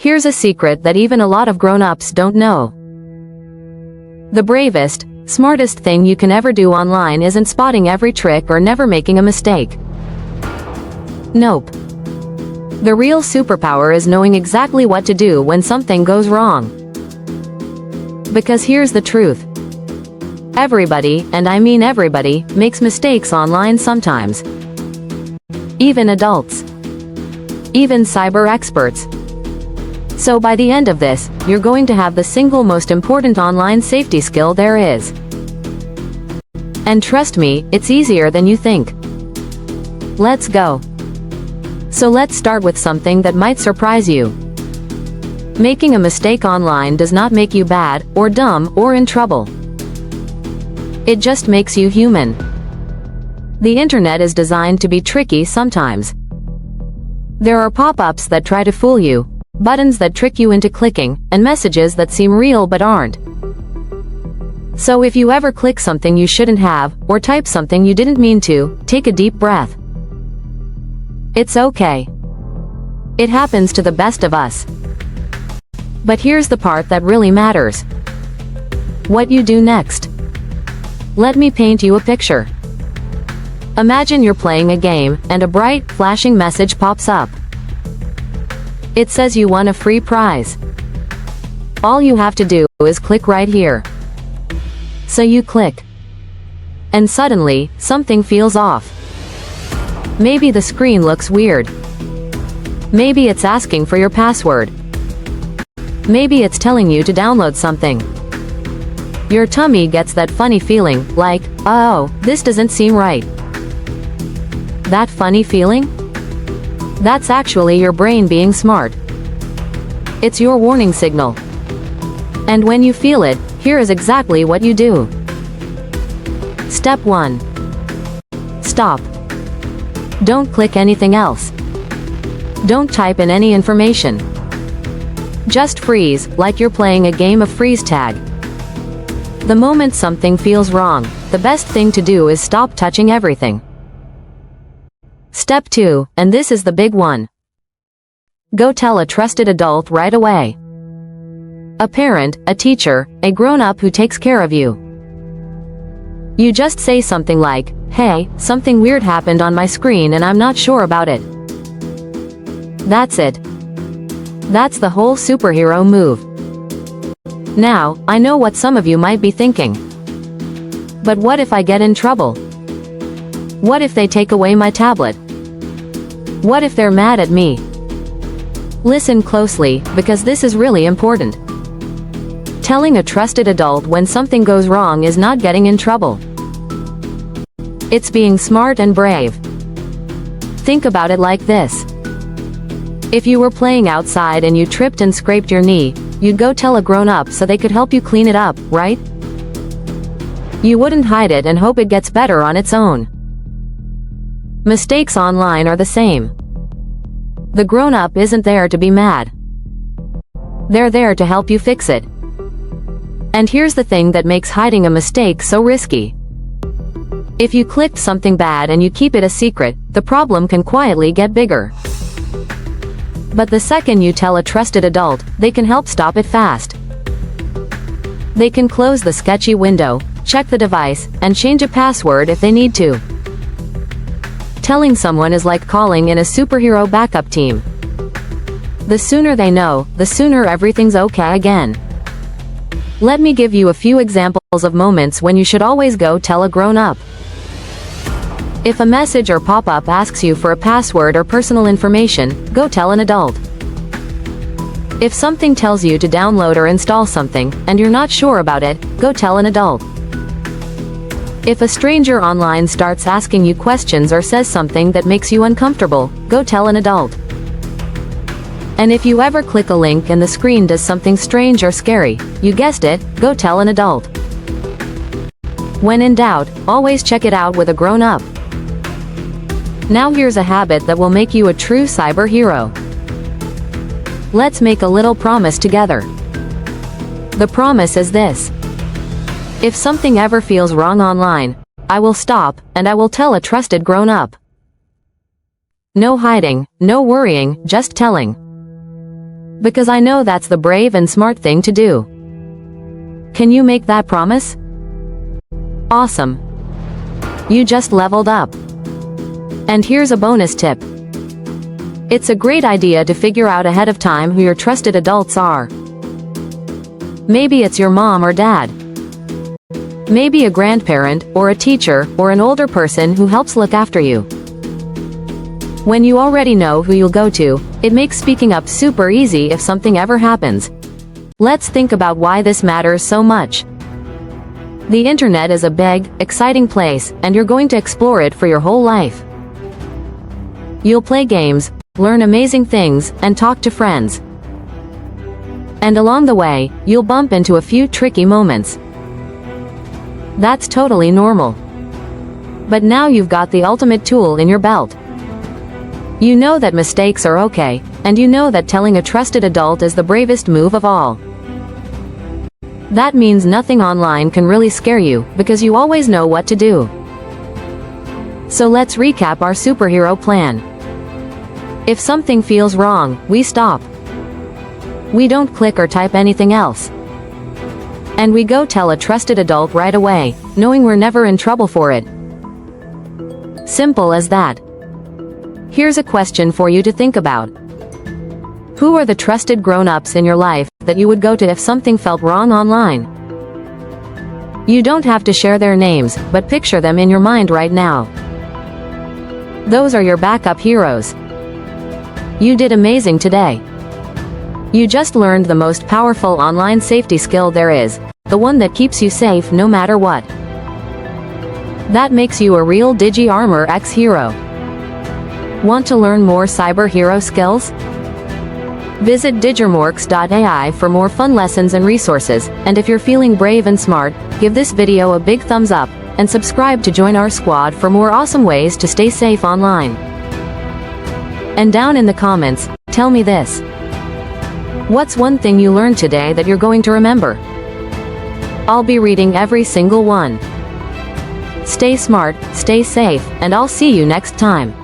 Here's a secret that even a lot of grown-ups don't know. The bravest, smartest thing you can ever do online isn't spotting every trick or never making a mistake. Nope. The real superpower is knowing exactly what to do when something goes wrong. Because here's the truth. Everybody, and I mean everybody, makes mistakes online sometimes. Even adults. Even cyber experts. So by the end of this, you're going to have the single most important online safety skill there is. And trust me, it's easier than you think. Let's go. So let's start with something that might surprise you. Making a mistake online does not make you bad, or dumb, or in trouble. It just makes you human. The internet is designed to be tricky sometimes. There are pop-ups that try to fool you, buttons that trick you into clicking, and messages that seem real but aren't. So if you ever click something you shouldn't have, or type something you didn't mean to, take a deep breath. It's okay. It happens to the best of us. But here's the part that really matters. What you do next. Let me paint you a picture. Imagine you're playing a game, and a bright, flashing message pops up. It says you won a free prize. All you have to do is click right here. So you click. And suddenly, something feels off. Maybe the screen looks weird. Maybe it's asking for your password. Maybe it's telling you to download something. Your tummy gets that funny feeling, like, oh, this doesn't seem right. That funny feeling? That's actually your brain being smart. It's your warning signal. And when you feel it, here is exactly what you do. Step 1. Stop. Don't click anything else. Don't type in any information. Just freeze, like you're playing a game of freeze tag. The moment something feels wrong, the best thing to do is stop touching everything. Step 2, and this is the big one. Go tell a trusted adult right away. A parent, a teacher, a grown-up who takes care of you. You just say something like, hey, something weird happened on my screen and I'm not sure about it. That's it. That's the whole superhero move. Now, I know what some of you might be thinking. But what if I get in trouble? What if they take away my tablet? What if they're mad at me? Listen closely, because this is really important. Telling a trusted adult when something goes wrong is not getting in trouble. It's being smart and brave. Think about it like this. If you were playing outside and you tripped and scraped your knee, you'd go tell a grown-up so they could help you clean it up, right? You wouldn't hide it and hope it gets better on its own. Mistakes online are the same. The grown-up isn't there to be mad. They're there to help you fix it. And here's the thing that makes hiding a mistake so risky. If you clicked something bad and you keep it a secret, the problem can quietly get bigger. But the second you tell a trusted adult, they can help stop it fast. They can close the sketchy window, check the device, and change a password if they need to. Telling someone is like calling in a superhero backup team. The sooner they know, the sooner everything's okay again. Let me give you a few examples of moments when you should always go tell a grown-up. If a message or pop-up asks you for a password or personal information, go tell an adult. If something tells you to download or install something, and you're not sure about it, go tell an adult. If a stranger online starts asking you questions or says something that makes you uncomfortable, go tell an adult. And if you ever click a link and the screen does something strange or scary, you guessed it, go tell an adult. When in doubt, always check it out with a grown-up. Now here's a habit that will make you a true cyber hero. Let's make a little promise together. The promise is this. If something ever feels wrong online, I will stop, and I will tell a trusted grown-up. No hiding, no worrying, just telling. Because I know that's the brave and smart thing to do. Can you make that promise? Awesome. You just leveled up. And here's a bonus tip. It's a great idea to figure out ahead of time who your trusted adults are. Maybe it's your mom or dad. Maybe a grandparent, or a teacher, or an older person who helps look after you. When you already know who you'll go to, it makes speaking up super easy if something ever happens. Let's think about why this matters so much. The internet is a big, exciting place, and you're going to explore it for your whole life. You'll play games, learn amazing things, and talk to friends. And along the way, you'll bump into a few tricky moments. That's totally normal. But now you've got the ultimate tool in your belt. You know that mistakes are okay, and you know that telling a trusted adult is the bravest move of all. That means nothing online can really scare you, because you always know what to do. So let's recap our superhero plan. If something feels wrong, we stop. We don't click or type anything else. And we go tell a trusted adult right away, knowing we're never in trouble for it. Simple as that. Here's a question for you to think about. Who are the trusted grown-ups in your life that you would go to if something felt wrong online? You don't have to share their names, but picture them in your mind right now. Those are your backup heroes. You did amazing today. You just learned the most powerful online safety skill there is, the one that keeps you safe no matter what. That makes you a real DigiArmorx hero. Want to learn more cyber hero skills? Visit DigiArmorx.ai for more fun lessons and resources, and if you're feeling brave and smart, give this video a big thumbs up, and subscribe to join our squad for more awesome ways to stay safe online. And down in the comments, tell me this. What's one thing you learned today that you're going to remember? I'll be reading every single one. Stay smart, stay safe, and I'll see you next time.